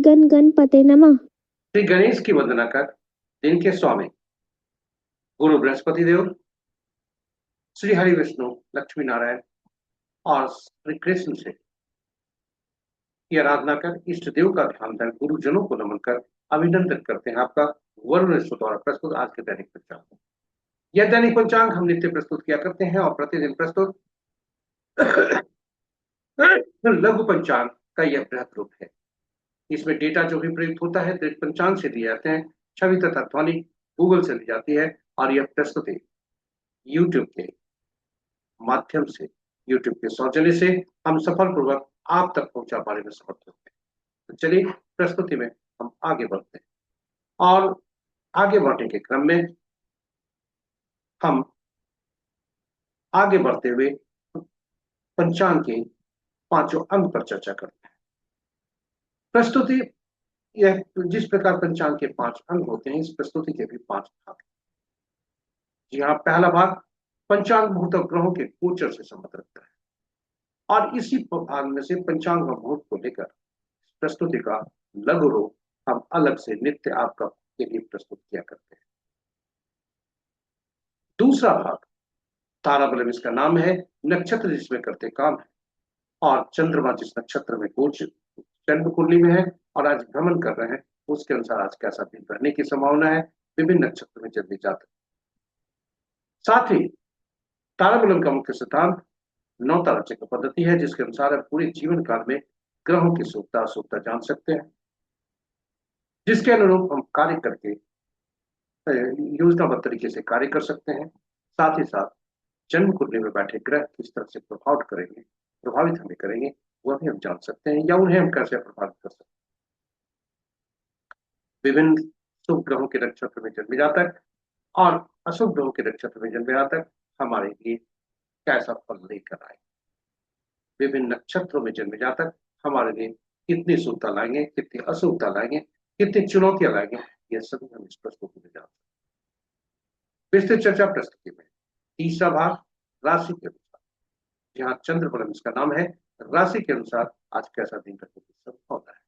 गण गणपते नमः। श्री गणेश की वंदना कर दिन के स्वामी गुरु बृहस्पति देव, श्री हरि विष्णु लक्ष्मी नारायण और श्री कृष्ण से की आराधना कर इष्ट देव का ध्यान कर गुरुजनों को नमन कर अभिनंदन करते हैं आपका वरुण द्वारा प्रस्तुत आज के दैनिक पंचांग। यह दैनिक पंचांग हम नित्य प्रस्तुत किया करते हैं और प्रतिदिन प्रस्तुत लघु पंचांग का यह बृहद रूप है। इसमें डेटा जो भी प्रयुक्त होता है दृढ़ पंचांग से दिए जाते हैं, छवि तथा ध्वनि गूगल से ली जाती है और यह प्रस्तुति यूट्यूब के माध्यम से, यूट्यूब के सौजन्य से हम सफलपूर्वक आप तक पहुंचा पाने में समर्थ होते हैं। तो चलिए प्रस्तुति में हम आगे बढ़ते हैं और आगे बढ़ने के क्रम में हम आगे बढ़ते हुए पंचांग के पांचों अंग पर चर्चा करते हैं। प्रस्तुति, यह जिस प्रकार पंचांग के 5 अंग होते हैं, इस प्रस्तुति के भी 5 भाग हैं। जी हाँ, पहला भाग पंचांग मुहूर्त ग्रहों के गोचर से संबंध रखता है और इसी भाग में से पंचांग मुहूर्त को लेकर प्रस्तुति का लघु रूप हम अलग से नित्य आपका के लिए प्रस्तुत किया करते हैं। दूसरा भाग ताराबलम, इसका नाम है, नक्षत्र जिसमें करते काम है और चंद्रमा जिस नक्षत्र में गोचर चंद्र कुंडली में है और आज भ्रमण कर रहे हैं, उसके अनुसार आज कैसा दिन रहने की संभावना है, विभिन्न नक्षत्र में जन्मे जातक। साथ ही ताराबलम का मुख्य सिद्धांत 9 तारा चक्र पद्धति है, जिसके अनुसार हम पूरे जीवन काल में ग्रहों की शुभता अशुभता जान सकते हैं, जिसके अनुरूप हम कार्य करके योजनाबद्ध तरीके से कार्य कर सकते हैं। साथ ही साथ जन्म कुंडली में बैठे ग्रह किस तरह से प्रभावित हमें करेंगे, वह भी हम जान सकते हैं या उन्हें हम कैसे प्रभावित कर सकते हैं। विभिन्न शुभ ग्रहों के नक्षत्र में जन्मे जातक और अशुभ ग्रहों के नक्षत्र में जन्मे जातक हमारे लिए कैसा फल लेकर आए, विभिन्न नक्षत्रों में जन्मे जातक हमारे लिए कितनी शुभता लाएंगे, कितनी अशुभता लाएंगे, कितनी चुनौतियां लाएंगे, यह सभी हम इस प्रस्तुति में जानते हैं। विस्तृत चर्चा प्रस्तुति में तीसरा भाग राशि के अनुसार, जहां चंद्रबलम इसका नाम है, राशि के अनुसार आज कैसा दिन रहने की संभावना है।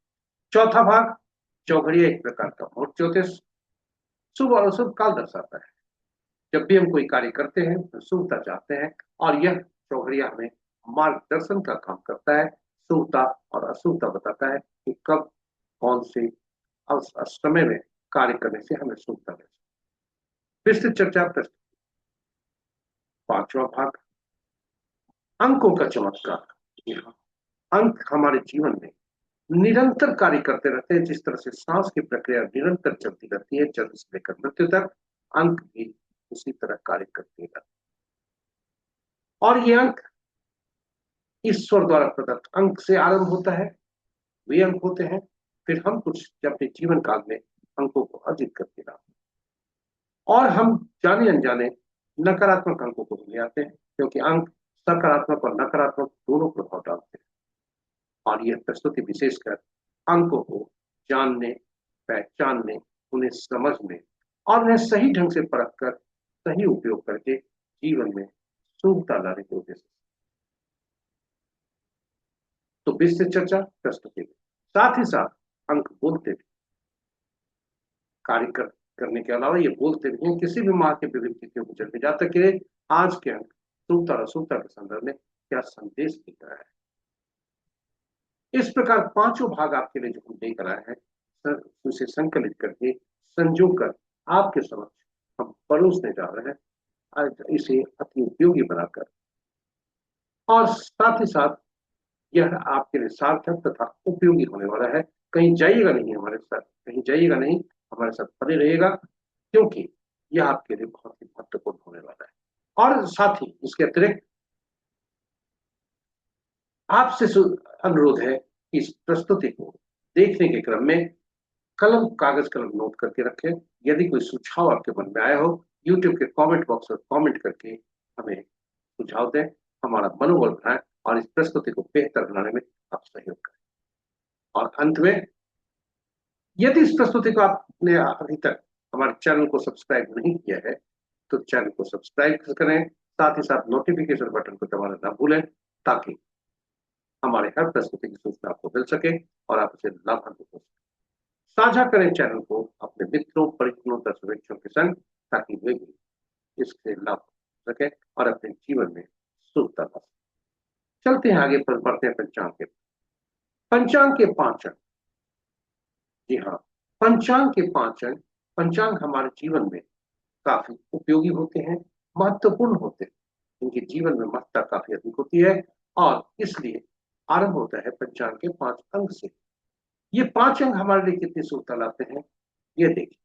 चौथा भाग चौघड़िया, एक प्रकार का मुहूर्त ज्योतिष, शुभ और अशुभ काल दर्शाता है। जब भी हम कोई कार्य करते हैं तो शुभता चाहते हैं और यह चौघड़िया हमें मार्गदर्शन का काम करता है, शुभता और अशुभता बताता है कि कब कौन से समय में कार्य करने से हमें शुभता मिले। विस्तृत चर्चा प्रस्तुत। पांचवा भाग अंकों का चमत्कार। अंक हमारे जीवन में निरंतर कार्य करते रहते हैं। जिस तरह से सांस की प्रक्रिया निरंतर चलती रहती है जन्म से लेकर मृत्यु तक, अंक भी उसी तरह कार्य करते रहते हैं और ये अंक ईश्वर द्वारा प्रदत्त अंक से आरंभ होता है, वे अंक होते हैं, फिर हम कुछ अपने जीवन काल में अंकों को अर्जित करते रहते हैं और हम जाने अनजाने नकारात्मक अंकों को ले आते हैं, क्योंकि अंक सकारात्मक और नकारात्मक दोनों प्रभाव डालते हैं। और यह प्रस्तुति विशेषकर अंकों को जानने, पहचानने, उन्हें समझने और उन्हें सही ढंग से परख कर सही उपयोग करके जीवन में शुभता लाने के उद्देश्य। तो विस्तृत चर्चा प्रस्तुति में साथ ही साथ अंक बोलते भी कार्य करने के अलावा ये बोलते भी हैं। किसी भी माह के विभिन्न तिथियों को जन्मे जातक के लिए आज के अंक शुभता और अशुभता के संदर्भ में क्या संदेश दिख रहा है। इस प्रकार पांचों भाग आपके लिए जो हम लेकर आए हैं, उसे संकलित करके संजो कर आपके समक्ष हम परोसने जा रहे हैं, इसे अति उपयोगी बनाकर, और साथ ही साथ यह आपके लिए सार्थक तथा उपयोगी होने वाला है। कहीं जाइएगा नहीं हमारे साथ, कहीं जाइएगा नहीं, हमारे साथ बने रहेगा, क्योंकि यह आपके लिए बहुत ही महत्वपूर्ण होने वाला है। और साथ ही इसके अतिरिक्त आपसे अनुरोध है कि इस प्रस्तुति को देखने के क्रम में कागज कलम नोट करके रखें। यदि कोई सुझाव आपके मन में आया हो, यूट्यूब के कमेंट बॉक्स में कमेंट करके हमें सुझाव दें, हमारा मनोबल बढ़ाएं और इस प्रस्तुति को बेहतर बनाने में आप सहयोग करें। और अंत में, यदि इस प्रस्तुति को आपने अभी तक हमारे चैनल को सब्सक्राइब नहीं किया है तो चैनल को सब्सक्राइब करें, साथ ही साथ नोटिफिकेशन बटन को दबाना ना भूलें, ताकि हमारे हर प्रस्तुति की सूचना आपको मिल सके और आप उसे लाभान्वित हो सके। साझा करें चैनल को अपने मित्रों, परिजनों, दर्शकों के संग, ताकि वे भी इससे लाभ उठा सके और अपने जीवन में शुभता ला सके। चलते हैं आगे पर, बढ़ते हैं पंचांग के 5 अंग। जी हाँ, पंचांग के 5 अंग। पंचांग हमारे जीवन में काफी उपयोगी होते हैं, महत्वपूर्ण होते हैं। इनके जीवन में महत्ता काफी अधिक होती है और इसलिए आरंभ होता है पंचांग के 5 अंग से। ये 5 अंग हमारे लिए कितनी शुभता लाते हैं, ये देखिए।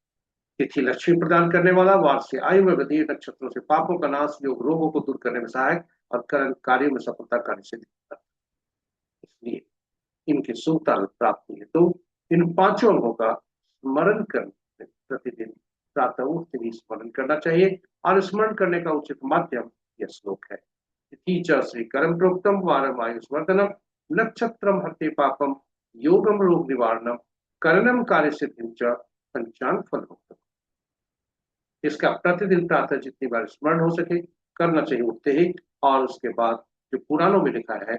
तिथि लक्ष्मी प्रदान करने वाला, वार से आयु में वृद्धि, नक्षत्रों से पापों का नाश, योग रोगों को दूर करने में सहायक और करण कार्यों में सफलता कार्य सिद्धि करता है। इसलिए इनकी शुभता प्राप्ति है तो इन 5 अंगों का स्मरण करने, प्रतिदिन प्रातः उठते ही स्मरण करना चाहिए। और स्मरण करने का उचित माध्यम यह श्लोक है। तिथि च श्री करम प्रोक्तम वारम आयुष्वर्धनम, नक्षत्रम हरते पापम, योगम रोग निवारणम, करणम कार्य सिद्धिं च, पंचांग फल। इसका प्रतिदिन प्रातः जितनी बार स्मरण हो सके करना चाहिए उठते ही। और उसके बाद जो पुराणों में लिखा है,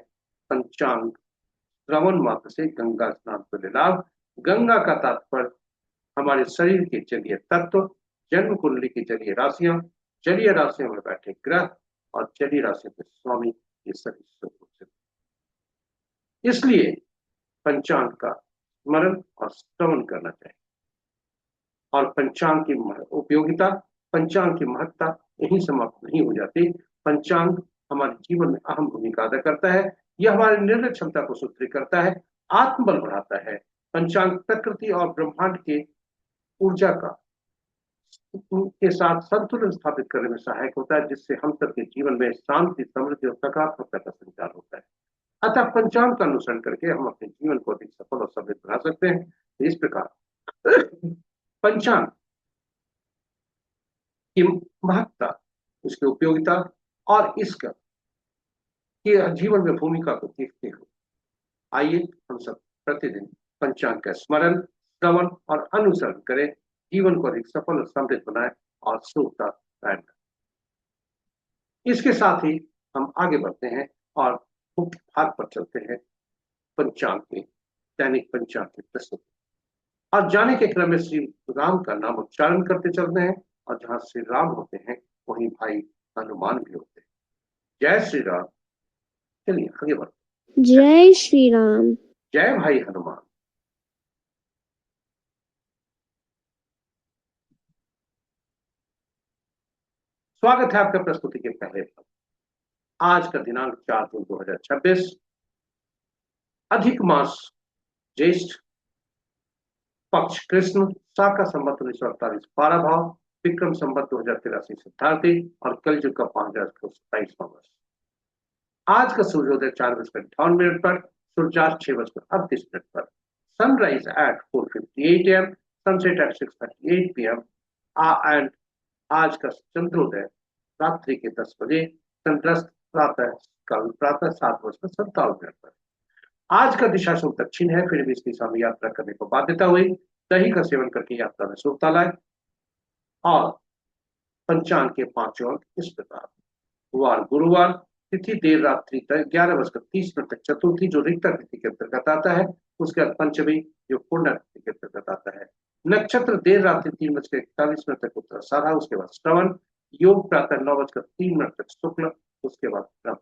पंचांग श्रवण मात्र से गंगा स्नान को लाभ। गंगा का तात्पर्य हमारे शरीर के जलीय तत्व, जन्म कुंडली की जलीय राशियां, जलीय राशियों में बैठे ग्रह और जलीय राशियों के स्वामी, ये सभी स्वरूप। इसलिए पंचांग का स्मरण और श्रवण करना चाहिए। और पंचांग की उपयोगिता, पंचांग की महत्ता यही समाप्त नहीं हो जाती। पंचांग हमारे जीवन में अहम भूमिका अदा करता है। यह हमारी निर्णय क्षमता को सुदृढ़ करता है, आत्मबल बढ़ाता है। पंचांग प्रकृति और ब्रह्मांड के ऊर्जा का के साथ संतुलन स्थापित करने में सहायक होता है, जिससे हम सबके जीवन में शांति, समृद्धि और सकारात्मकता का संचार होता है। अतः पंचांग का अनुसरण करके हम अपने जीवन को अधिक सफल और समृद्ध बना सकते हैं। इस प्रकार पंचांग की महत्ता, उसकी उपयोगिता और इसका के जीवन में भूमिका को देखते हुए आइए हम सब प्रतिदिन पंचांग का स्मरण, श्रवण और अनुसरण करें, जीवन को अधिक सफल और समृद्ध बनाए और शुभता कायम करें। इसके साथ ही हम आगे बढ़ते हैं और मुख्य भाग पर चलते हैं, पंचांग के दैनिक पंचांग की प्रस्तुति। और जाने के क्रम में श्री राम का नाम उच्चारण करते चलते हैं। और जहां श्री राम होते हैं वहीं भाई हनुमान भी होते हैं। जय श्री राम। चलिए आगे बढ़ते। जय श्री राम। जय भाई हनुमान। स्वागत है आपका प्रस्तुति के पहले पर। आज का दिनांक 4 जून 2026, अधिक मास ज्येष्ठ पक्ष कृष्ण, शाका संवत 1948 12 भाव, विक्रम संवत 2083 सिद्धार्थी और कलयुग का 5027वां वर्ष। आज का सूर्योदय 4:58 पर, सूर्यास्त 6:38 पर, sunrise at 4:58 AM, sunset at 6:38 PM, and आज का चंद्रोदय रात्रि के 10 बजे, चंद्रस्त प्रातः 7:57 पर। आज का दिशा शुभ दक्षिण है, फिर भी इस दिशा में यात्रा करने को बाध्यता हुई। दही का सेवन करके यात्रा में शुभता लाए। और पंचांग के 5 अंक इस प्रकार। वार गुरुवार, तिथि देर रात्रि तक 11:30 तक चतुर्थी जो रिक्ता तिथि के अंतर्गत आता है, उसके बाद पंचमी जो पूर्ण तिथि के अंतर्गत आता है। नक्षत्र देर रात्रि 3:41 तक उत्तराषाढ़ा, उसके बाद श्रवण। योग प्रातः 9:03 तक शुक्ल, उसके बाद ब्रह्म।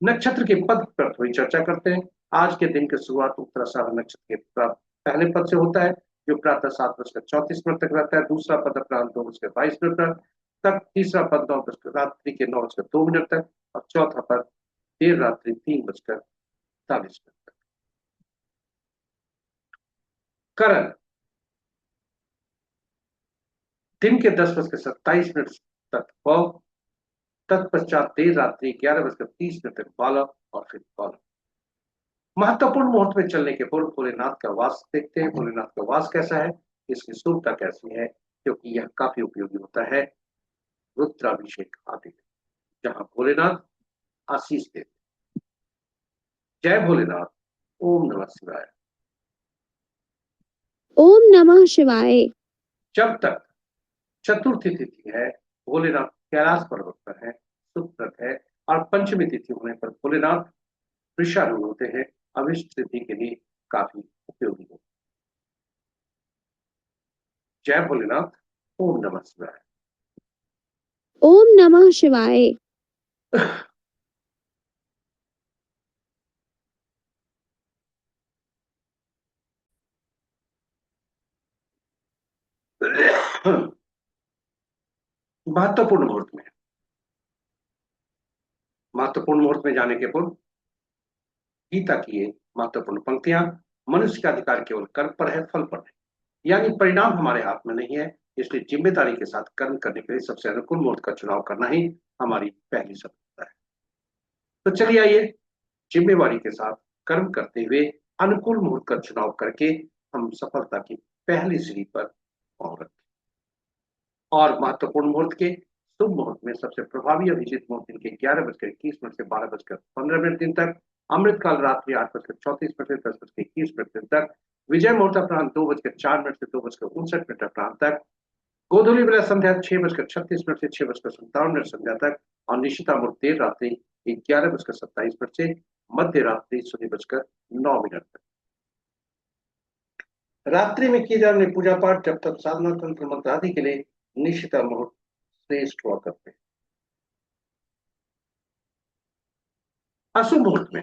नक्षत्र के पद पर थोड़ी चर्चा करते हैं। आज के दिन की शुरुआत उत्तराषाढ़ नक्षत्र के पहले पद से होता है, जो प्रातः 7:34 तक रहता है। दूसरा पद अपराह्न 2:22 तक, तीसरा पद रात्रि के 9:02 तक और चौथा पद देर रात्रि 3:40 तक। करण दिन के 10:27 तक पौ, तत्पश्चात देर रात्रि 11:30 तक बालक और फिर बालक। महत्वपूर्ण मुहूर्त में चलने के पूर्व भोलेनाथ का वास देखते हैं। भोलेनाथ का वास कैसा है, इसकी शुभता कैसी है, क्योंकि यह काफी उपयोगी होता है। रुद्राभिषेक आदि जहां भोलेनाथ आशीष देते। जय भोलेनाथ। ओम नमः शिवाय। ओम नमः शिवाय। जब तक चतुर्थी तिथि है, भोलेनाथ कैलाश पर्वत पर है, सुप्रत है। और पंचमी तिथि होने पर भोलेनाथ वृषारूढ़ होते हैं, अभिष्ट सिद्धि के लिए काफी उपयोगी हो। जय भोलेनाथ। ओम नमः शिवाय। ओम नमः शिवाय। महत्वपूर्ण मुहूर्त में जाने के पूर्व गीता की ये महत्वपूर्ण पंक्तियां, मनुष्य का अधिकार केवल कर्म पर है, फल पर नहीं। यानी परिणाम हमारे हाथ में नहीं है, इसलिए जिम्मेदारी के साथ कर्म करने के लिए सबसे अनुकूल मुहूर्त का चुनाव करना ही हमारी पहली सफलता है। तो चलिए आइए, जिम्मेवारी के साथ कर्म करते हुए अनुकूल मुहूर्त का चुनाव करके हम सफलता की पहली सीढ़ी पर पांव रखें। और महत्वपूर्ण मुहूर्त के शुभ मुहूर्त में सबसे प्रभावी अभिजीत मुहूर्त दिन के 11:21 से 12:15 दिन तक, अमृतकाल रात्रि 8:34 से 10:21 तक, विजय मुहूर्त अपराह्न 2:04 से 2:59 तक, गोधूली बेला संध्या 6:36 से 6:57 संध्या तक, और निशिता मुहूर्त देर रात्रि 11:27 से मध्य रात्रि 0:09 तक। रात्रि में किए जाने पूजा पाठ, जब तक साधना तंत्र मंत्र आदि के लिए निशिता मुहूर्त श्रेष्ठ हुआ करते हैं। अशुभ मुहूर्त में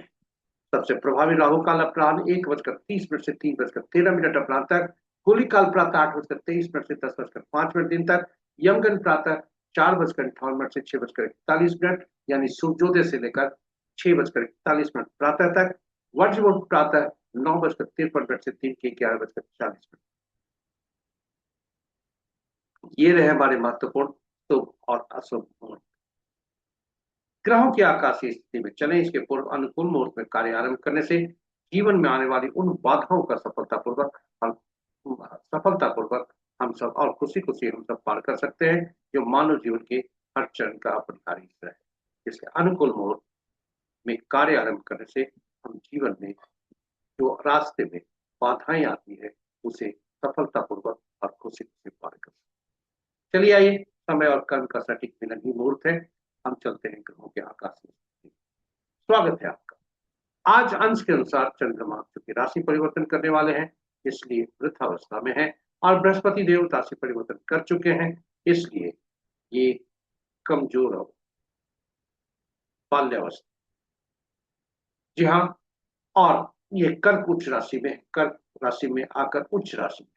सबसे प्रभावी राहु काल अपराह्न 1:30 से 3:13 अपराह्न तक, होली काल प्रातः 8:23 से 10:05 दिन तक, यमगन प्रातः 4:58 से 6:41 यानी सूर्योदय से लेकर 6:41 प्रातः तक, वज्र मुहूर्त प्रातः 9:53 से 11:40। ये रहे हमारे महत्वपूर्ण शुभ और अशुभ मुहूर्त। ग्रहों की आकाशीय स्थिति में चले इसके पूर्व अनुकूल मुहूर्त में कार्य आरंभ करने से जीवन में आने वाली उन बाधाओं का सफलतापूर्वक हम सब और खुशी खुशी हम सब पार कर सकते हैं, जो मानव जीवन के हर चरण का अपरिहार्य हिस्सा है। इसलिए अनुकूल मुहूर्त में कार्य आरंभ करने से हम जीवन में जो रास्ते में बाधाएं आती है उसे सफलतापूर्वक और खुशी खुशी पार कर सकते हैं। चलिए आइए, समय और कर्म का सटीक मिलन ही मुहूर्त है। हम चलते हैं ग्रहों के आकाश में। स्वागत है आपका। आज अंश के अनुसार चंद्रमा चूंकि राशि परिवर्तन करने वाले हैं, इसलिए वृद्धावस्था में है, और बृहस्पति देव राशि परिवर्तन कर चुके हैं, इसलिए ये कमजोर और बाल्यावस्था। जी हाँ, और ये कर्क राशि में आकर उच्च राशि में।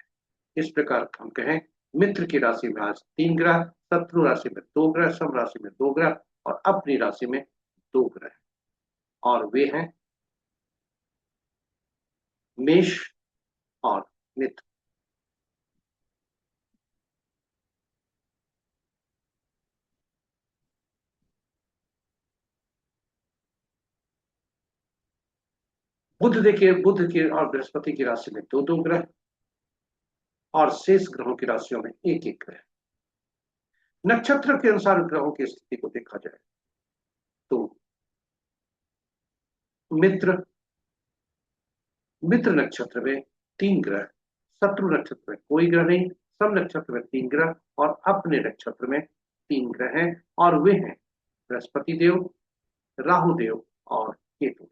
इस प्रकार हम कहें, मित्र की राशि में आज 3 ग्रह, शत्रु राशि में 2 ग्रह, सम राशि में 2 ग्रह, और अपनी राशि में 2 ग्रह, और वे हैं मेष और मिथुन। बुध के और बृहस्पति की राशि में 2 ग्रह, और शेष ग्रहों की राशियों में 1 ग्रह। नक्षत्र के अनुसार ग्रहों की स्थिति को देखा जाए तो मित्र मित्र नक्षत्र में 3 ग्रह, शत्रु नक्षत्र में कोई ग्रह नहीं, सम नक्षत्र में 3 ग्रह, और अपने नक्षत्र में 3 ग्रह हैं, और वे हैं बृहस्पति देव, राहु देव और केतु।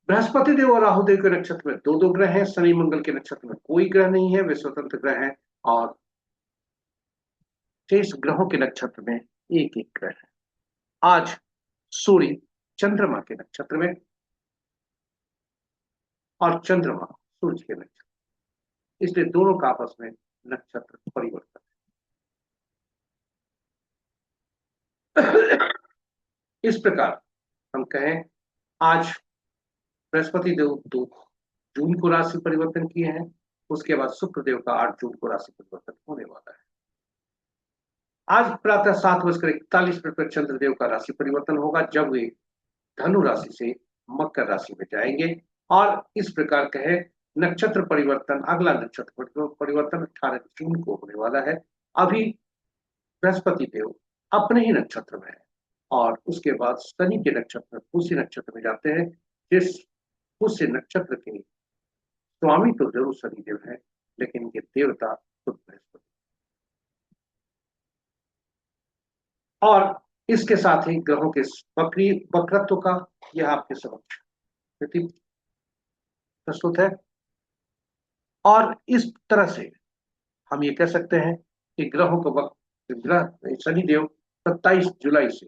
बृहस्पति देव और राहु देव के नक्षत्र में 2 ग्रह हैं, शनि मंगल के नक्षत्र में कोई ग्रह नहीं है, वे स्वतंत्र ग्रह हैं, और शेष ग्रहों के नक्षत्र में 1 ग्रह है। आज सूर्य चंद्रमा के नक्षत्र में, और चंद्रमा सूर्य के नक्षत्र, इसलिए दोनों का आपस में नक्षत्र परिवर्तन है। इस प्रकार हम कहें, आज बृहस्पति देव 2 जून को राशि परिवर्तन किए हैं, उसके बाद शुक्र देव का 8 जून को राशि परिवर्तन होने वाला है। आज प्रातः 7:41 पर चंद्रदेव का राशि परिवर्तन होगा, जब वे धनु राशि से मकर राशि में जाएंगे, और इस प्रकार कहे नक्षत्र परिवर्तन, अगला नक्षत्र परिवर्तन 18 जून को होने वाला है। अभी बृहस्पति देव अपने ही नक्षत्र में है, और उसके बाद शनि के नक्षत्र पुष्य नक्षत्र में जाते हैं, जिस पुष्य नक्षत्र के स्वामी तो जरूर शनिदेव है, लेकिन इनके देवता खुद बृहस्पति। और इसके साथ ही ग्रहों के वक्रत्व का यह आपके समक्ष प्रस्तुत है। और इस तरह से हम ये कह सकते हैं कि ग्रहों का वक्त, ग्रह शनिदेव 27 जुलाई से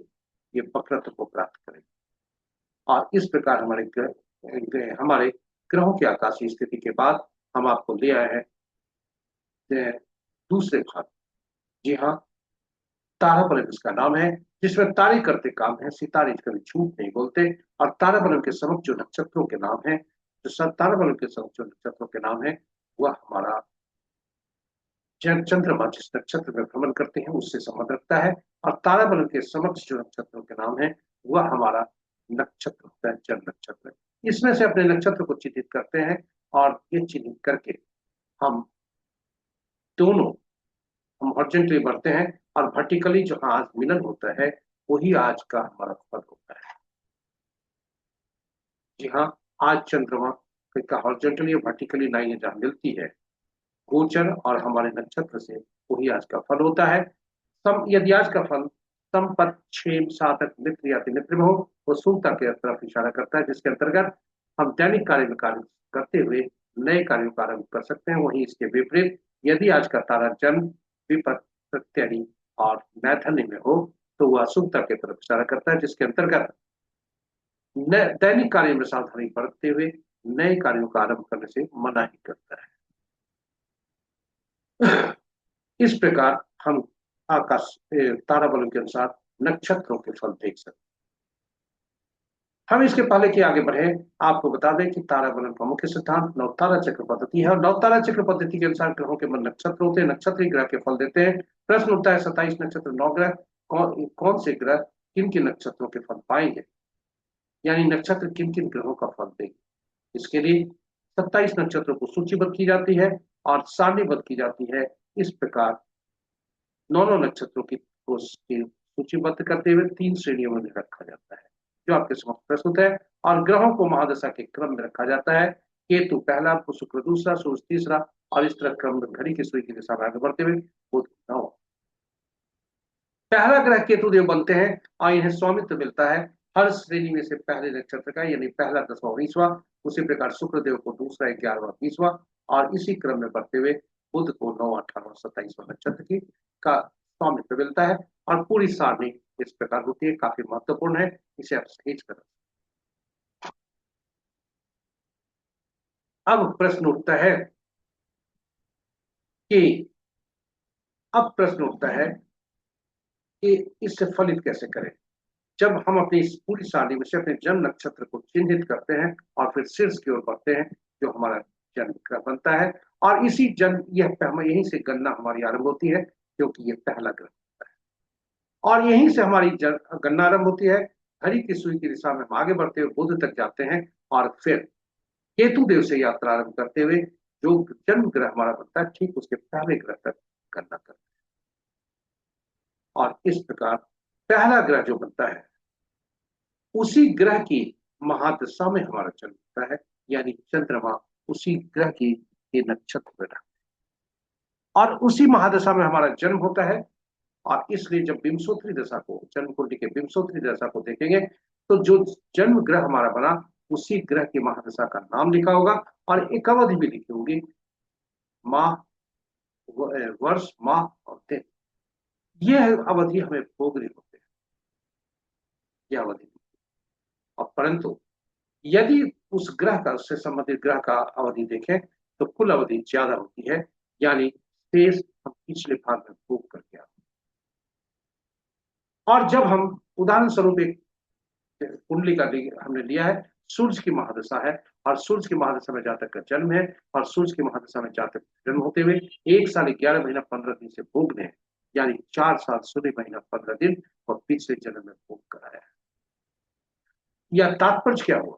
ये वक्रत्व को प्राप्त करेंगे। और इस प्रकार हमारे ग्रहों की आकाशीय स्थिति के बाद हम आपको ले आए हैं दूसरे भाग। जी हाँ, ताराबलम इसका नाम है, जिसमें तारे करते काम है, सितारे कभी झूठ नहीं बोलते। और ताराबलम के समक्ष जो नक्षत्रों के नाम है, जो सब ताराबलम के समक्ष जो नक्षत्रों के नाम है, वह हमारा चंद्रमा जिस नक्षत्र में भ्रमण करते हैं उससे संबंध रखता है। और ताराबलम के समक्ष जो नक्षत्रों के नाम है वह हमारा नक्षत्र होता है, जन्म नक्षत्र। इसमें से अपने नक्षत्र को चिन्हित करते हैं, और ये चिन्हित करके हम दोनों हम हॉरिजॉन्टली बढ़ते हैं, और वर्टिकली जो आज मिलन होता है वही आज का हमारा फल होता है। जी हाँ, आज चंद्रमा का हॉरिजॉन्टली और वर्टिकली लाइन जहाँ मिलती है गोचर और हमारे नक्षत्र से, वही आज का फल होता है। यदि आज का फल संपत 6 साधक मित्र या मित्र में हो, वो शुभता की तरफ इशारा करता है, जिसके अंतर्गत हम दैनिक कार्य में कार्य करते हुए नए कार्यों का आरंभ कर सकते हैं। वहीं इसके विपरीत यदि आज का तारा जन्म विपत प्रत्ययी और मैथनी में हो तो वह अशुभता की तरफ इशारा करता है, जिसके अंतर्गत दैनिक कार्य में सावधानी बरतते हुए नए कार्यों का आरंभ करने से मना ही करता है। इस प्रकार हम आकाश ताराबलम के अनुसार नक्षत्रों के फल देख सकते हैं। हम इसके पहले कि आगे बढ़े, आपको बता दें कि ताराबलम का मुख्य सिद्धांत नवतारा चक्र पद्धति है, और नवतारा चक्र पद्धति के अनुसार ग्रहों के मन नक्षत्र होते हैं, नक्षत्र ग्रह के फल देते हैं। प्रश्न उठता है 27 नक्षत्र 9 ग्रह, कौन से ग्रह किन किन नक्षत्रों के फल पाएंगे, यानी नक्षत्र किन किन ग्रहों का फल देंगे। इसके लिए 27 नक्षत्रों को सूचीबद्ध की जाती है और सारणीबद्ध की जाती है। इस प्रकार 9 नक्षत्रों की सूचीबद्ध करते हुए 3 श्रेणियों में रखा जाता है, जो आपके समक्ष प्रस्तुत है। और ग्रहों को महादशा के क्रम में रखा जाता है। केतु पहला, शुक्र दूसरा, सूर्य तीसरा, और इस तरह क्रम घड़ी की सुई की दिशा में आगे बढ़ते हुए बुध नौ। पहला ग्रह केतु देव बनते हैं और इन्हें स्वामित्व मिलता है हर श्रेणी में से पहले नक्षत्र का, यानी पहला 10वां 19वां। उसी प्रकार शुक्र देव को दूसरा 11वां 20वां, और इसी क्रम में बढ़ते हुए बुध को 9वां 18वां 27वां नक्षत्र की का स्वामित्व मिलता है। और पूरी सारणी इस प्रकार होती है, काफी महत्वपूर्ण है, इसे आप सहेज कर। अब प्रश्न उठता है कि अब प्रश्न उठता है कि इससे फलित कैसे करें। जब हम अपनी इस पूरी सारणी में से अपने जन्म नक्षत्र को चिन्हित करते हैं और फिर शीर्ष की ओर बढ़ते हैं, जो हमारा जन्म ग्रह बनता है, और इसी जन्म यहीं से गणना हमारी आरंभ होती है, क्योंकि ये पहला ग्रह होता है। और यहीं से हमारी गणना आरंभ होती है। घड़ी की सुई की दिशा में हम आगे बढ़ते हुए बुध तक जाते हैं, और फिर केतु देव से यात्रा आरंभ करते हुए जो जन्म ग्रह हमारा बनता है, ठीक उसके पहले ग्रह तक गणना करते हैं। और इस प्रकार पहला ग्रह जो बनता है उसी ग्रह की महादशा में हमारा जन्म होता है, यानी चंद्रमा उसी ग्रह की के नक्षत्र में रहता है और उसी महादशा में हमारा जन्म होता है। और इसलिए जब बिंसोत्री दशा को, जन्म कुंडली के बिंसोत्री दशा को देखेंगे तो जो जन्म ग्रह हमारा बना उसी ग्रह की महादशा का नाम लिखा होगा, और एक अवधि भी लिखी होगी, माह, वर्ष, माह और दिन। यह अवधि हमें भोगनी होती है, यह अवधि। और परंतु यदि उस ग्रह का, उससे संबंधित ग्रह का अवधि देखें तो कुल अवधि ज्यादा होती है, यानी शेष हम पिछले भाग में भोग करके आते हैं। और जब हम उदाहरण स्वरूप एक कुंडली का हमने लिया है, सूर्य की महादशा है, और सूर्य की महादशा में जातक का जन्म है, और सूर्य की महादशा में जातक जन्म होते हुए 1 साल 11 महीना 15 दिन से भोगने हैं, यानी 4 साल 16 महीना 15 दिन और पिछले जन्म में भोग कराया है। या तात्पर्य क्या हुआ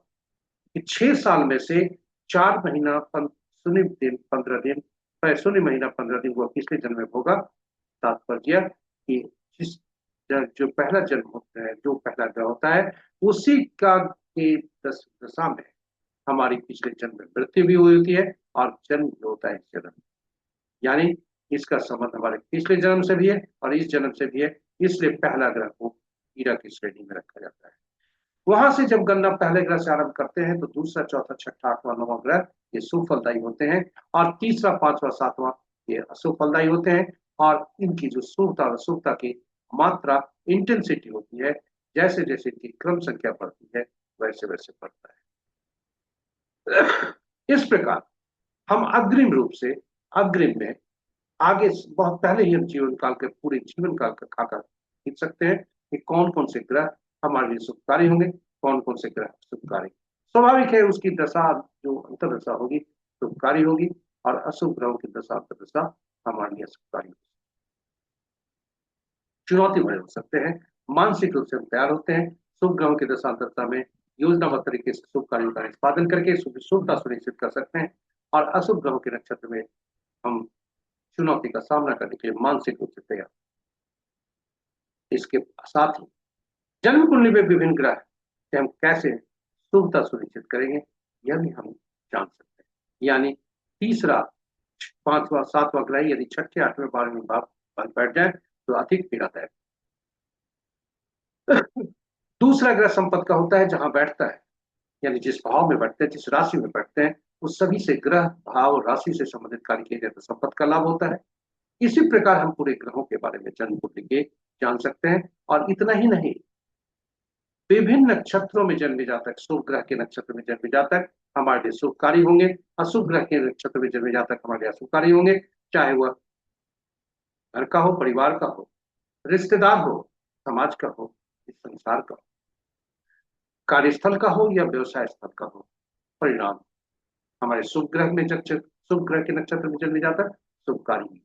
कि 6 साल में से 4 महीना 16 दिन 15 दिन, 16 महीना 15 दिन वो पिछले जन्म में भोगा। तात्पर्य कि जिस जो पहला जन्म होता है, जो पहला ग्रह होता है, उसी का के दशा में हमारी पिछले जन्म में मृत्यु भी हुई होती है, और जन्म भी होता है इस जन्म। यानी इसका संबंध हमारे पिछले जन्म से भी है और इस जन्म से भी है, इसलिए पहला ग्रह को हीरा की श्रेणी में रखा जाता है। वहां से जब गणना पहले ग्रह से आरंभ करते हैं तो दूसरा, चौथा, छठा, आठवां, नौवां ग्रह ये शुभ फलदायी होते हैं, और तीसरा, पांचवा, सातवां ये अशुभ फलदायी होते हैं। और इनकी जो शुभता और अशुभता की मात्रा, इंटेंसिटी होती है, जैसे जैसे इनकी क्रम संख्या बढ़ती है वैसे वैसे बढ़ता है। इस प्रकार हम अग्रिम रूप से, अग्रिम में, आगे बहुत पहले ही हम जीवन काल के, पूरे जीवन काल का खाका खींच सकते हैं कि कौन कौन से ग्रह हमारे लिए शुभकारी होंगे, कौन कौन से ग्रह शुभकारी। स्वाभाविक है उसकी दशा, जो अंतर्दशा होगी शुभकारी होगी, और अशुभ ग्रहों की दशा अंतर्दशा हमारे लिए शुभकारी होगी। चुनौती भरे हो सकते हैं, मानसिक रूप से हम तैयार होते हैं शुभ ग्रहों की दशा अंतर्दशा में, योजनाबद्ध तरीके से शुभ कार्यों का निष्पादन करके शुभता सुनिश्चित कर सकते हैं, और अशुभ ग्रहों के नक्षत्र में हम चुनौती का सामना करने के लिए मानसिक रूप से तैयार। इसके साथ ही जन्म कुंडली में विभिन्न ग्रह से हम कैसे शुभता सुनिश्चित करेंगे यह भी हम जान सकते हैं। यानी तीसरा, पांचवा, सातवां ग्रह यदि छठे, आठवें, 12वें भाव पर बैठ जाए तो अधिक पीड़ादायक। दूसरा ग्रह संपद का होता है जहां बैठता है, यानी जिस भाव में बैठते हैं, जिस राशि में बैठते हैं, उस सभी से ग्रह, भाव और राशि से संबंधित कार्य किए जाए तो संपद का लाभ होता है। इसी प्रकार हम पूरे ग्रहों के बारे में जन्म कुंडली के जान सकते हैं। और इतना ही नहीं, विभिन्न नक्षत्रों में जन्मे जातक, शुभ ग्रह के नक्षत्र में जन्मे जातक हमारे लिए शुभकारी होंगे, अशुभ ग्रह के नक्षत्र में जन्मे जातक हमारे लिए अशुभकारी होंगे, चाहे वह घर का हो, परिवार का हो, रिश्तेदार हो, समाज का हो, इस संसार का हो, कार्यस्थल का हो या व्यवसाय स्थल का हो। परिणाम हमारे शुभ ग्रह में, शुभ ग्रह के नक्षत्र में जन्मे जातक शुभकारी।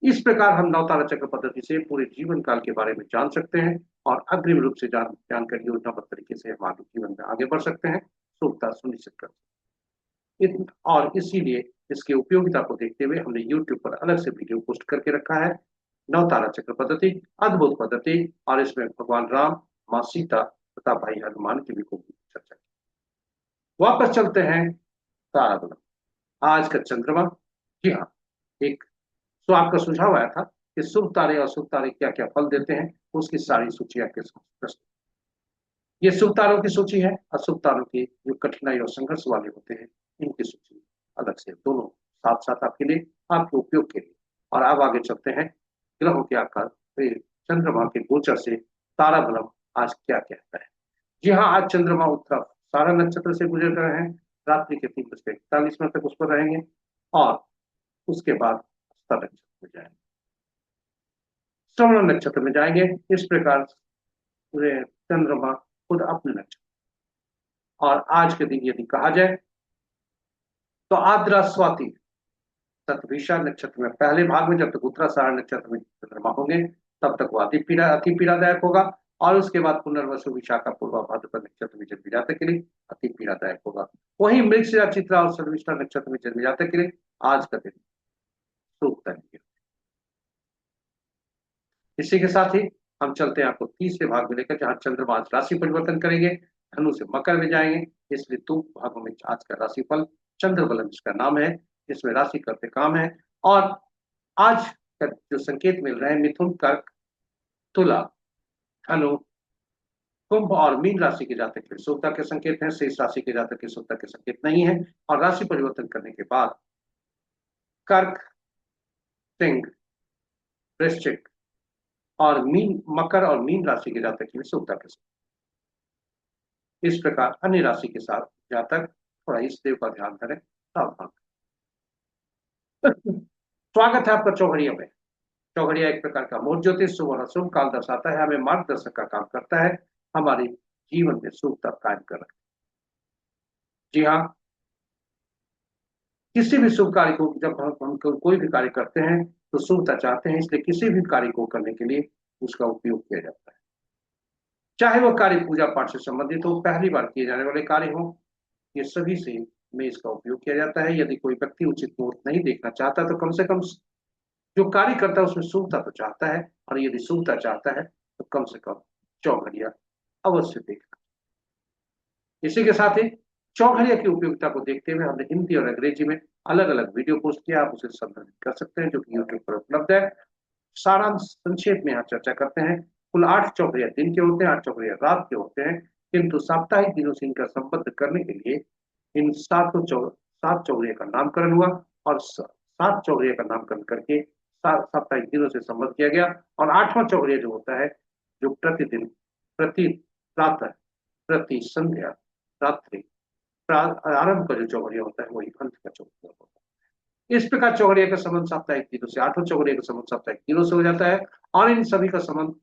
इस प्रकार हम नवतारा चक्र पद्धति से पूरे जीवन काल के बारे में जान सकते हैं, और अग्रिम रूप से जानकर योजनाबद्ध तरीके से हम आगे जीवन में आगे बढ़ सकते हैं, शुभता सुनिश्चित कर सकते हैं। और इसीलिए इसकी उपयोगिता को देखते हुए हमने YouTube पर अलग से वीडियो पोस्ट करके रखा है, नवतारा चक्र पद्धति, अद्भुत पद्धति, और इसमें भगवान राम, माँ सीता तथा भाई हनुमान की भी खूब चर्चा की। वापस चलते हैं तारागुण, आज का चंद्रमा। जी हाँ, एक तो आपका सुझाव आया था कि शुभ तारे और अशुभ तारे क्या क्या फल देते हैं, उसकी सारी सूची आपके सामने प्रस्तुत। ये शुभ तारों की सूची है, अशुभ तारों की जो कठिनाई और संघर्ष वाले होते हैं इनकी सूची अलग से, दोनों साथ साथ आपके लिए, आपके उपयोग के लिए। और अब आगे चलते हैं ग्रहों के आकार, चंद्रमा के गोचर से तारा बलम आज क्या कहता है। जी हाँ, आज चंद्रमा उत्तर सारा नक्षत्र से गुजर रहे हैं, रात्रि के 3:41 तक उस पर रहेंगे, और उसके बाद हस्ता नक्षत्र में जाएंगे, श्रवण नक्षत्र में जाएंगे। इस प्रकार पूरे चंद्रमा खुद अपने नक्षत्र। और आज के दिन यदि कहा जाए तो आद्रा, स्वाति, शतभिषा नक्षत्र में पहले भाग में, जब तक उत्तराषाढ़ नक्षत्र में चंद्रमा होंगे तब तक वो अति पीड़ादायक होगा, और उसके बाद पुनर्वसु, विशाखा, पूर्वा भाद्रपद नक्षत्र में जन्मे जातक के लिए अति पीड़ादायक होगा। वहीं मृगशिरा, चित्रा और शर्मिष्ठा नक्षत्र में जन्मे जातक के लिए आज का दिन शुभ। इसी के साथ ही हम चलते हैं आपको तीसरे भाग में लेकर, जहां चंद्रमा आज राशि परिवर्तन करेंगे, धनु से मकर में जाएंगे। इसलिए दो भागों में आज का राशिफल, चंद्रबलम इसका नाम है, जिसमें राशि करते काम है। और आज का जो संकेत मिल रहे हैं, मिथुन, कर्क, तुला, धनु, कुंभ और मीन राशि के जातक के शुभता के संकेत हैं, शेष राशि के जातक के शुभता के संकेत नहीं है। और राशि परिवर्तन करने के बाद कर्क, सिंह, वृश्चिक और मीन, मकर और मीन राशि के जातक की भी शुभता के संकेत। इस प्रकार अन्य राशि के साथ जातक थोड़ा इस देव का ध्यान करें, सावधान। स्वागत है आपका चौघड़िया में। चौघड़िया एक प्रकार का मोड़ ज्योतिष, शुभ और अशुभ काल दर्शाता है, हमें मार्गदर्शक का काम करता है, हमारे जीवन में शुभता कायम कर रखता है। जी हाँ, किसी भी शुभ कार्य को जब हम कोई भी कार्य करते हैं तो शुभता चाहते हैं, इसलिए किसी भी कार्य को करने के लिए उसका उपयोग किया जाता है। चाहे वह कार्य पूजा पाठ से संबंधित हो, पहली बार किए जाने वाले कार्य हो, ये सभी से में इसका उपयोग किया जाता है। यदि कोई व्यक्ति उचित मुहूर्त नहीं देखना चाहता तो कम से कम जो कार्य करता है उसमें शुभता तो चाहता है, और यदि शुभता चाहता है तो कम से कम चौघड़िया अवश्य देखना। इसी के साथ ही चौघड़िया की उपयोगिता को देखते हुए हमने हिंदी और अंग्रेजी में अलग अलग वीडियो पोस्ट किया, आप उसे संदर्भित कर सकते हैं, जो कि यूट्यूब पर उपलब्ध है। सारांश संक्षेप में यहाँ चर्चा करते हैं, कुल 8 चौघड़िया दिन के होते हैं, 8 चौघड़िया रात के होते हैं, किंतु साप्ताहिक दिनों से इनका संबद्ध करने के लिए इन 7 चौघड़िया का नामकरण हुआ और 7 चौघड़िया का नामकरण करके साप्ताहिक दिनों से संबद्ध किया गया। और 8वां चौघड़िया जो होता है, जो प्रतिदिन, प्रति प्रातः, प्रति संध्या, रात्रि, आरंभ का जो चौघड़िया होता है वही अंत का चौघड़िया होता है। इस प्रकार चौघड़िया का संबंध साप्ताहिक दिनों से, 8वां चौघड़िया का संबंध साप्ताहिक दिनों से हो जाता है, और इन सभी का संबंध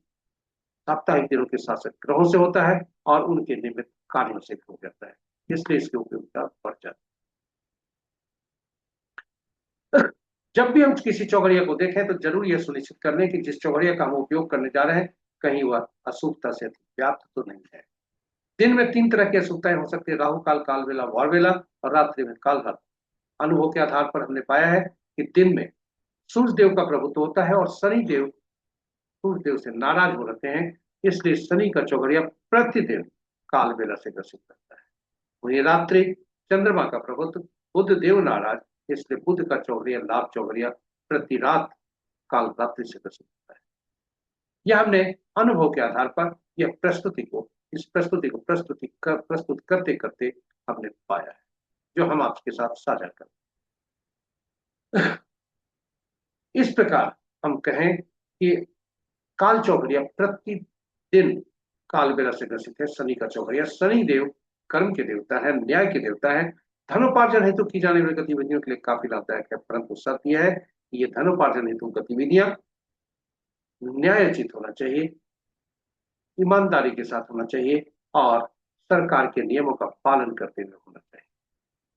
साप्ताहिक दिनों के शासक ग्रहों से होता है और उनके निमित्त कार्यों से हो जाता है, इसलिए इसकी उपयोगिता बढ़ जाती है। जब भी हम किसी चौघड़िया को देखें तो जरूर यह सुनिश्चित कर लें कि जिस चौघड़िया का हम उपयोग करने जा रहे हैं कहीं वह अशुभता से व्याप्त तो नहीं है। दिन में 3 तरह की अशुभताएं हो सकती है, राहु काल, काल बेला, वार बेला, और रात्रि में काल रात्रि। अनुभव के आधार पर हमने पाया है कि दिन में सूर्य देव का प्रभुत्व होता है और शनि देव सूर्य देव से नाराज हो रहते हैं, इसलिए शनि का चौघड़िया प्रतिदिन काल बेला से ग्रसित करता है। वही रात्रि चंद्रमा का प्रभुत्व, बुध देव नाराज, इसलिए बुध का चौघड़िया, लाभ चौघड़िया प्रति रात काल रात्रि से ग्रसित होता है। यह हमने अनुभव के आधार पर यह इस प्रस्तुति को प्रस्तुत करते करते हमने पाया है, जो हम आपके साथ साझा करें। इस प्रकार हम कहें कि काल चौघड़िया प्रतिदिन काल बेला से ग्रसित है। शनि का चौघड़िया, शनि देव कर्म के देवता है, न्याय के देवता है, धनोपार्जन हेतु की जाने वाली गतिविधियों के लिए काफी लाभदायक है, परंतु शर्त यह है कि ये धनोपार्जन हेतु गतिविधियां न्यायोचित होना चाहिए, ईमानदारी के साथ होना चाहिए और सरकार के नियमों का पालन करते हुए होना चाहिए।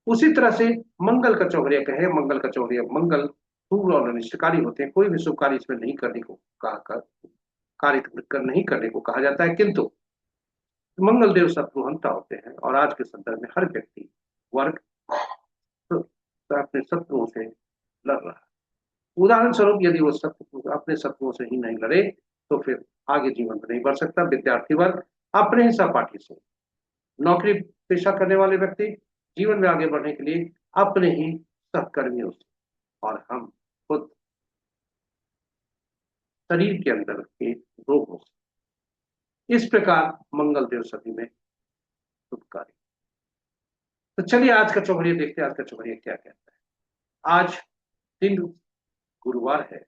उसी तरह से मंगल का चौघड़िया कहे, मंगल का चौघड़िया, मंगल शुभ और अनिष्टकारी होते हैं, कोई भी शुभ कार्य इसमें नहीं करने को नहीं करने को कहा जाता है, किंतु मंगल देव शत्रुहंता होते हैं और आज के संदर्भ में हर व्यक्ति वर्ग तो अपने शत्रुओं से लड़ रहा है। उदाहरण स्वरूप यदि वो अपने शत्रुओं से ही नहीं लड़े तो फिर आगे जीवन में नहीं बढ़ सकता। विद्यार्थी वर्ग अपने ही सहपाठी से, नौकरी पेशा करने वाले व्यक्ति जीवन में आगे बढ़ने के लिए अपने ही सहकर्मियों से, और हम खुद शरीर के अंदर के रोगों से। इस प्रकार मंगल देव सभी में शुभकारी। तो चलिए आज का चौघड़िया देखते हैं, आज का चौघड़िया क्या कहता है। आज दिन गुरुवार है,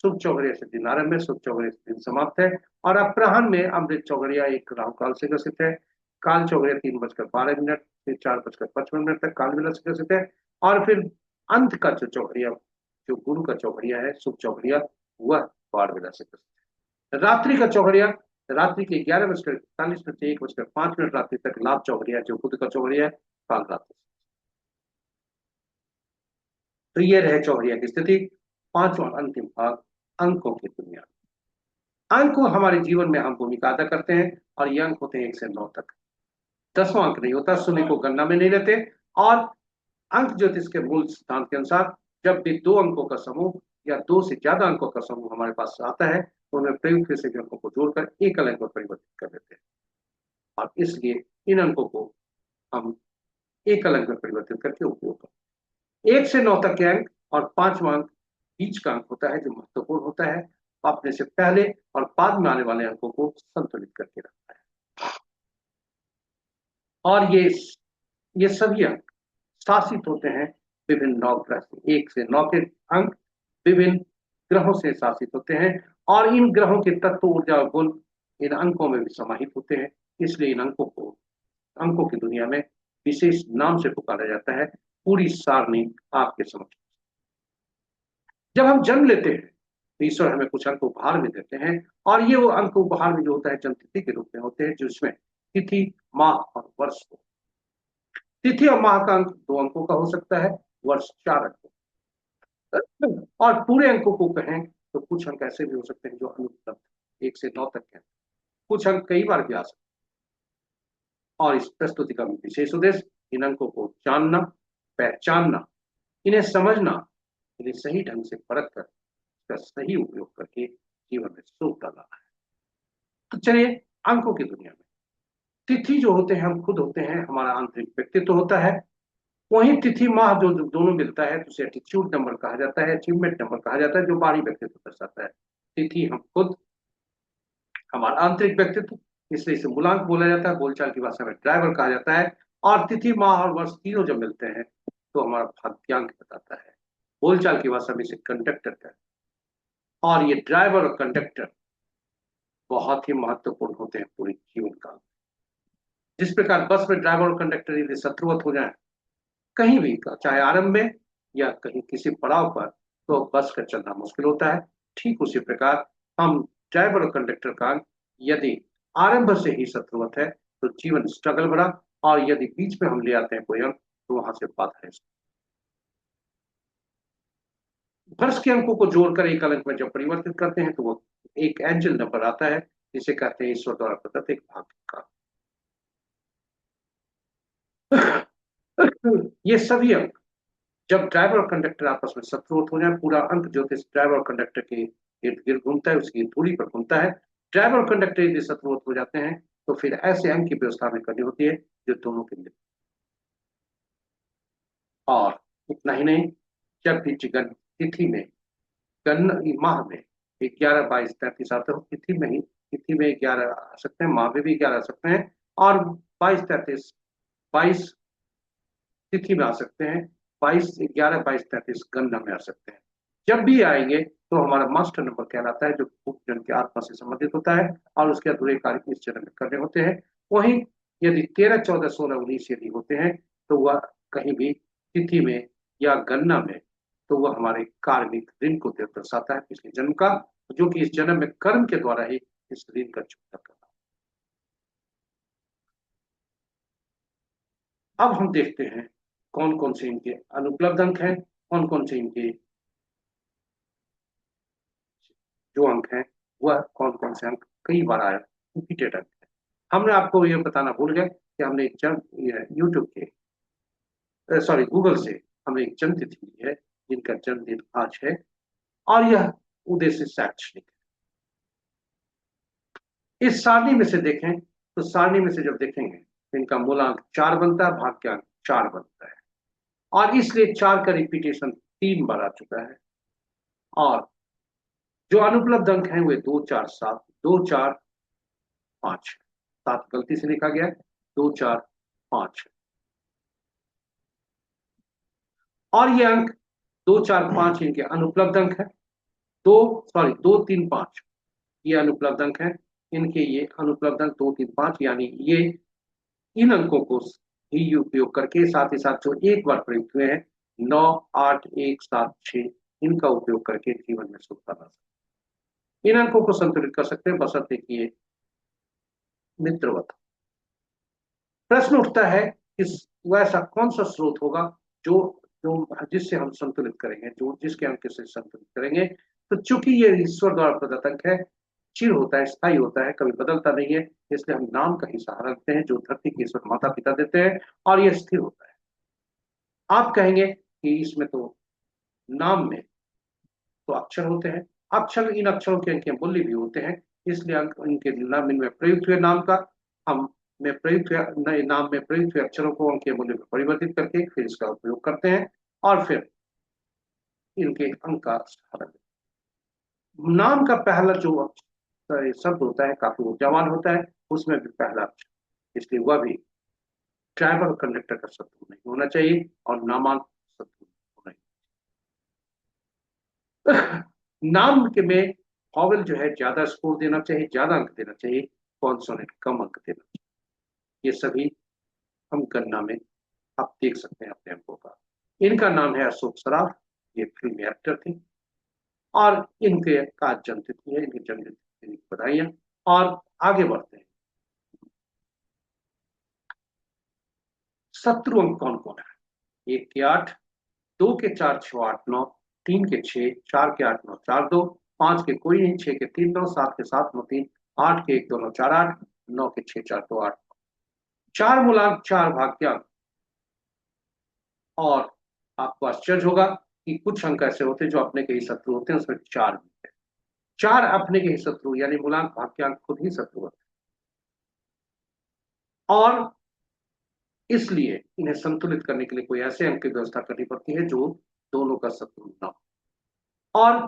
शुभ चौघड़िया से दिन आरंभ है, शुभ चौघड़िया से दिन समाप्त है, और अपराह्न में अमृत चौघड़िया एक राहु काल से ग्रसित है, काल चौघड़िया 3:12 से 4:55 तक काल बेला से ग्रसित है, और फिर अंत का जो चौघड़िया, जो गुरु का चौघड़िया है, शुभ चौघड़िया, वह वार बेला से ग्रसित है। रात्रि का चौघड़िया रात्रि के 11:41 से 1:05 रात्रि तक लाभ चौघड़िया, जो बुध का चौघड़िया है, काल रात्रि। तो ये रहे चौघड़िया की स्थिति। पांचवा अंतिम भाग, अंकों की दुनिया। अंक हमारे जीवन में हम भूमिका अदा करते हैं और ये अंक होते हैं 1 से 9 तक। 10वां अंक नहीं होता, शून्य को गणना में नहीं लेते। और अंक ज्योतिष के मूल सिद्धांत के अनुसार जब भी 2 अंकों का समूह या 2 से ज्यादा अंकों का समूह हमारे पास आता है तो उन्हें प्रयुक्त के अंकों को जोड़कर एकल अंक में परिवर्तित कर देते हैं, और इसलिए इन अंकों को हम एकल अंक में परिवर्तित करके उपयोग करते हैं। 1 से 9 तक के अंक और 5वां अंक बीच का अंक होता है, जो महत्वपूर्ण होता है, अपने से पहले और बाद में आने वाले अंकों को संतुलित करके रखता है। और ये सभी अंक शासित होते हैं विभिन्न 9 ग्रह से। 1 से 9 के अंक विभिन्न ग्रहों से शासित होते हैं, और इन ग्रहों के तत्व, ऊर्जा और गुण इन अंकों में भी समाहित होते हैं। इसलिए इन अंकों की दुनिया में विशेष नाम से पुकारा जाता है। पूरी सारणी आपके समक्ष। जब हम जन्म लेते हैं तो ईश्वर हमें कुछ अंक उपहार में देते हैं, और ये वो अंक उपहार में जो होता है जन्म तिथि के रूप में होते हैं, जिसमें तिथि, माह और वर्ष हो। तिथि और माह का अंक 2 अंकों का हो सकता है, वर्ष 4 अंकों, और पूरे अंकों को कहें तो कुछ अंक ऐसे भी हो सकते हैं जो अनुपलब्ध 1 से 9 तक के, कुछ अंक कई बार भी आ सकते हैं। और इस प्रस्तुति का विशेष उद्देश्य इन अंकों को जानना, पहचानना, इन्हें समझना, इन्हें सही ढंग से परख कर इसका सही उपयोग करके जीवन में सुख डालना है। तो चलिए अंकों की दुनिया में तिथि जो होते हैं हम खुद होते हैं, हमारा आंतरिक व्यक्तित्व होता है। वहीं तिथि माह जो दोनों मिलता है तो उसे एटीट्यूड नंबर कहा जाता है, अचीवमेंट नंबर कहा जाता है, जो बाहरी व्यक्तित्व दर्शाता है। तिथि हम खुद, हमारा आंतरिक व्यक्तित्व, इसलिए इसे मूलांक बोला जाता है, बोलचाल की भाषा में ड्राइवर कहा जाता है। और तिथि, माह और वर्ष तीनों जब मिलते हैं तो हमारा भाग्यांक बताता है। बोलचाल की भाषा में इसे कंडक्टर कहते हैं। और ये ड्राइवर और कंडक्टर बहुत ही महत्वपूर्ण होते हैं पूरे जीवन काल। जिस प्रकार बस में ड्राइवर और कंडक्टर यदि शत्रुवत हो जाए कहीं भी, चाहे आरंभ में या कहीं किसी पड़ाव पर, तो बस का चलना मुश्किल होता है। ठीक उसी प्रकार हम ड्राइवर और कंडक्टर का यदि आरंभ से ही शत्रुवत है तो जीवन स्ट्रगल भरा, और यदि बीच में हम ले आते हैं कोई अंक तो वहां से बाधा है। वर्ष के अंकों को जोड़कर एक अंक में जब परिवर्तित करते हैं तो वो एक एंजल नंबर आता है, जिसे कहते हैं ईश्वर द्वारा प्रदत्त एक भाग्य का। ये सभी अंक जब ड्राइवर और कंडक्टर आपस में शत्रुवत हो जाए, पूरा अंक ज्योतिष ड्राइवर और कंडक्टर के इर्द गिर्द घूमता है, उसकी दूरी पर घूमता है। ड्राइवर और कंडक्टर यदि शत्रुवत हो जाते हैं तो फिर ऐसे अंक की व्यवस्था हमें करनी होती है जो दोनों के लिए। और इतना ही नहीं, जब भी जिगन तिथि में, गण माह में 11, 22, 33 आते हो, तिथि में ही, तिथि में 11 आ सकते हैं, माह में भी 11 आ सकते हैं, और 22, 33, 22 तिथि में आ सकते हैं, 22, 11, 22, 33 गणना में आ सकते हैं। जब भी आएंगे तो हमारा मास्टर नंबर कहलाता है, जो जन के आत्मा से संबंधित होता है और उसके अधूरे कार्य इस जन्म में करने होते हैं। वहीं यदि 13, 14, 16, 19 यदि होते हैं तो वह कहीं भी तिथि में या गणना में, तो वह हमारे कार्मिक ऋण को दर्शाता है पिछले जन्म का, जो कि इस जन्म में कर्म के द्वारा ही इस ऋण का चुकता करना। अब हम देखते हैं कौन कौन से इनके अनुपलब्ध अंक हैं, कौन कौन से इनके जो अंक हैं, वह कौन कौन से अंक कई बार आए, रिपीटेड अंक है। हमने आपको ये बताना भूल गए कि हमने एक जन्म यूट्यूब के, सॉरी, गूगल से हमने एक जन्म तिथि ली है जिनका जन्मदिन आज है, और यह उद्देश्य शैक्षणिक है। इस सारणी में से देखें तो सारणी में से जब देखेंगे तो इनका मूलांक 4 बनता है, भाग्यांक 4 बनता है, और इसलिए 4 का रिपीटेशन 3 बार आ चुका है। और जो अनुपलब्ध अंक हैं वे 2, 4, 7, 2, 4, 5, 7 गलती से लिखा गया है, 2, 4, 5। और ये अंक 2, 4, 5 इनके अनुपलब्ध अंक है। 2, 3, 5 ये अनुपलब्ध अंक है। इनके ये अनुपलब्ध अंक 2, 3, 5, यानी ये इन अंकों को ही उपयोग करके, साथ ही साथ जो एक बार प्रयुक्त हुए हैं 9, 8, 1, 7, 6, इनका उपयोग करके जीवन में सुख पाना सकते हैं। इन अंकों को संतुलित कर सकते हैं बशर्ते कि ये मित्रवत। प्रश्न उठता है कि वैसा कौन सा स्रोत होगा जो जो जिससे हम संतुलित करेंगे, जो जिसके अंक से संतुलित करेंगे। तो चूंकि ये ईश्वर द्वारा प्रदत्त अंक है, चिर होता है, स्थायी होता है, कभी बदलता नहीं है, इसलिए हम नाम का ही सहारा लेते हैं जो धरती के ईश्वर माता पिता देते हैं, और यह स्थिर होता है। आप कहेंगे कि इसमें तो नाम में तो अक्षर होते हैं, अक्षर, इन अक्षरों के अंक मूल्य भी होते हैं, इसलिए अंक इनके नाम, इनमें प्रयुक्त हुए नाम का हम में प्रयुक्त हुए नए नाम में प्रयुक्त हुए अक्षरों को अंक के मूल्य में परिवर्तित करके फिर इसका उपयोग करते हैं, और फिर इनके अंक का सहारा लेते हैं। नाम का पहला जो शब्द होता है काफी ऊर्जावान होता है, उसमें भी पहला अक्षर, इसलिए वह भी ड्राइवर और कंडक्टर का शत्रु नहीं होना चाहिए, और नामांक शत्रु होना चाहिए। नाम के में वॉवेल जो है ज्यादा स्कोर देना चाहिए, ज्यादा अंक देना चाहिए, कॉन्सोनेंट कम अंक देना चाहिए। ये सभी हम गणना में आप देख सकते हैं अपने अंकों का। इनका नाम है अशोक सराफ, ये फिल्म एक्टर थे, और इनके का जन्मतिथि है, इनके जन्मतिथि की बधाइयां। और आगे बढ़ते हैं, शत्रु अंक कौन कौन है? 1 के 8, 2 के 4, 6, 8, 9, 3 के 6, 4 के 8, 9, 4, 2, 5 के कोई नहीं, 6 के 3, 9, 7 के 7, 9, 3, 8 के 1, 2, 9, 4, 8, 9 के 6, 4, 2, 8, 4 मूलांक 4 भाग्यांक। और आपको आश्चर्य होगा कि कुछ अंक ऐसे होते हैं जो अपने के ही शत्रु होते हैं, उसमें 4 भी है। 4 अपने के ही शत्रु यानी मूलांक भाग्यांक खुद ही शत्रु होते हैं, और इसलिए इन्हें संतुलित करने के लिए कोई ऐसे अंक की व्यवस्था करनी पड़ती है जो दोनों का शत्रु न हो। और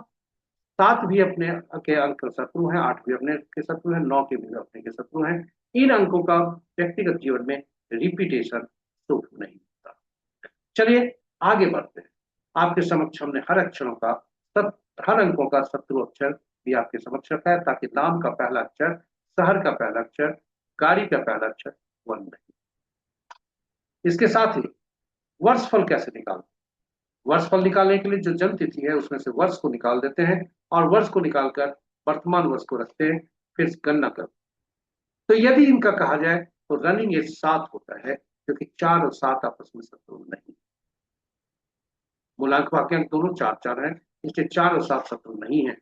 7 भी अपने के अंक शत्रु हैं, 8 भी अपने के शत्रु हैं, 9 के भी अपने के शत्रु हैं। इन अंकों का व्यक्तिगत जीवन में रिपीटेशन शुभ नहीं होता। चलिए आगे बढ़ते हैं। आपके समक्ष हमने हर अक्षरों का हर अंकों का शत्रु अक्षर भी आपके समक्ष रखा है, ताकि नाम का पहला अक्षर, शहर का पहला अक्षर, गाड़ी का पहला अक्षर वर्ण नहीं। इसके साथ ही वर्षफल कैसे निकालते हैं? वर्षफल निकालने के लिए जो जन्म तिथि है उसमें से वर्ष को निकाल देते हैं और वर्ष को निकालकर वर्तमान वर्ष को रखते हैं, फिर गणना करते हैं। तो यदि इनका कहा जाए तो रनिंग एज 7 होता है, क्योंकि 4 और 7 आपस में शत्रु नहीं। मूलांक वाक्यांक दोनों 4-4 हैं, इसलिए 4 और 7 शत्रु नहीं है।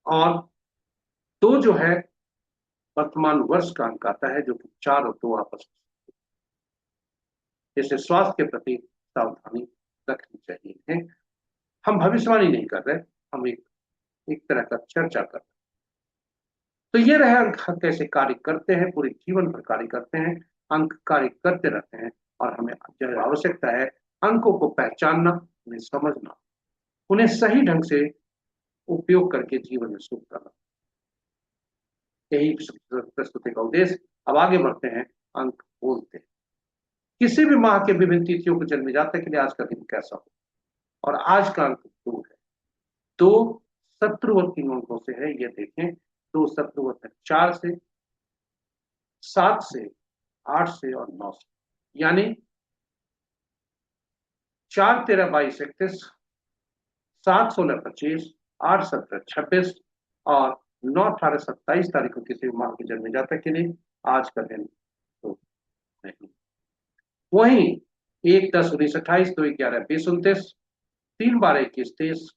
और 2 जो है वर्तमान वर्ष का अंक आता है, जो कि 4 और 2 आपस में। जैसे स्वास्थ्य के प्रति सावधानी रखनी चाहिए है। हम भविष्यवाणी नहीं कर रहे, हम एक तरह का चर्चा कर रहे हैं। तो ये रहे अंक कैसे कार्य करते हैं, पूरे जीवन भर कार्य करते हैं। अंक कार्य करते रहते हैं और हमें जो आवश्यकता है अंकों को पहचानना, उन्हें समझना, उन्हें सही ढंग से उपयोग करके जीवन में सुख करना। यही प्रस्तुति का उद्देश्य। अब आगे बढ़ते हैं, अंक बोलते हैं। किसी भी माह के विभिन्न तिथियों को जन्म जातक के लिए आज का दिन कैसा हो, और आज का अंक 2 है। 2 शत्रुवर्ती अंकों से है, ये देखें। 2 शत्रुवर्त है 4 से, 7 से, 8 से और 9 से। यानी 4 13 22 31, 7 16 25, 8 17 26 और 9 18 27 तारीख को किसी भी माह के जन्म जातक के लिए आज का दिन तो नहीं। वहीं 1 10 19 28, 2 11 20 29, 3 12 21 23,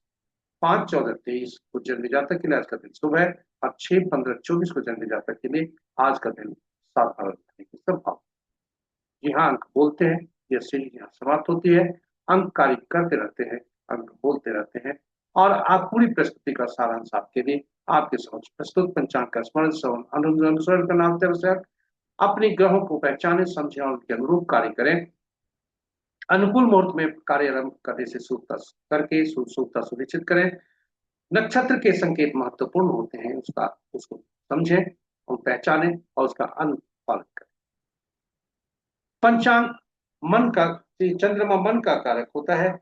5 14 23 को जन्म जातक के लिए आज का दिन शुभ है, और 6 15 24 को जन्म जातक के लिए आज का दिन साधारण रहने की संभावना। जी हाँ, अंक बोलते हैं, यह सीरीज यहाँ समाप्त होती है। अंक कार्य करते रहते हैं, अंक बोलते रहते हैं, और आप पूरी प्रस्तुति का सारांश आपके लिए आपके समक्ष प्रस्तुत। पंचांग का स्मरण श्रवण अनुसरण करना आवश्यक। अपने ग्रहों को पहचाने, समझें और उनके अनुरूप कार्य करें। अनुकूल मुहूर्त में कार्य आरंभ करने से शुभता करके शुभता सुनिश्चित करें। नक्षत्र के संकेत महत्वपूर्ण होते हैं, उसको समझें और पहचानें और उसका अनुपालन करें। पंचांग मन का, चंद्रमा मन का कारक होता है।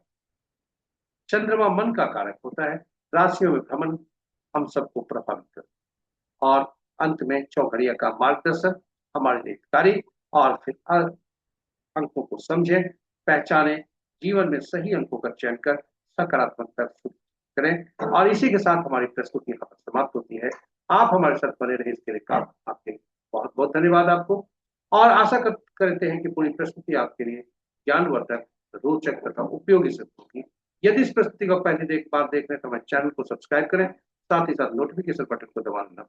चंद्रमा मन का कारक होता है। राशियों में भ्रमण हम सबको प्रभावित कर, और अंत में चौघड़िया का मार्गदर्शन हमारे लिए कार्य। और फिर अंकों को समझें, पहचानें, जीवन में सही अंकों का चयन कर सकारात्मकता करें। और इसी के साथ हमारी प्रस्तुति यहाँ पर समाप्त होती है। आप हमारे साथ बने रहे, इसके लिए आपके बहुत बहुत धन्यवाद आपको। और आशा करते हैं कि पूरी प्रस्तुति आपके लिए ज्ञानवर्धक, रोचक तथा उपयोगी सिद्ध होगी। यदि इस प्रस्तुति को पहली बार देख रहे हैं तो हमारे चैनल को सब्सक्राइब करें, साथ ही साथ नोटिफिकेशन बटन को दबाना,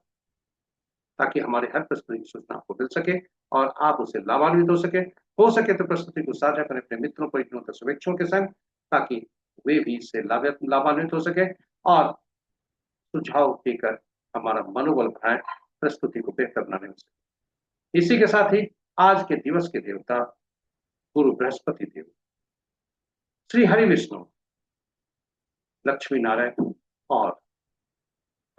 ताकि हमारे हर प्रस्तुति की सूचना आपको मिल सके और आप उसे लाभान्वित हो सके तो प्रस्तुति को साझा करें अपने मित्रों, परिजनों तथा शुभेच्छुओं के संग, ताकि वे भी इससे लाभान्वित हो सके और सुझाव देकर हमारा मनोबल बढ़ाएं, प्रस्तुति को बेहतर बनाने में। इसी के साथ ही आज के दिवस के देवता गुरु बृहस्पति देव, श्री हरि विष्णु, लक्ष्मी नारायण और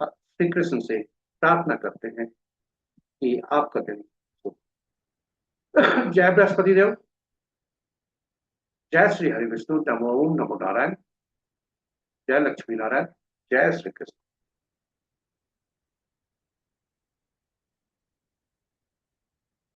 श्री कृष्ण से प्रार्थना करते हैं कि आपका दिन जय बृहस्पति देव, जय श्री हरि विष्णु, नमो ओम नमो नारायण, जय लक्ष्मी नारायण, जय श्री कृष्ण।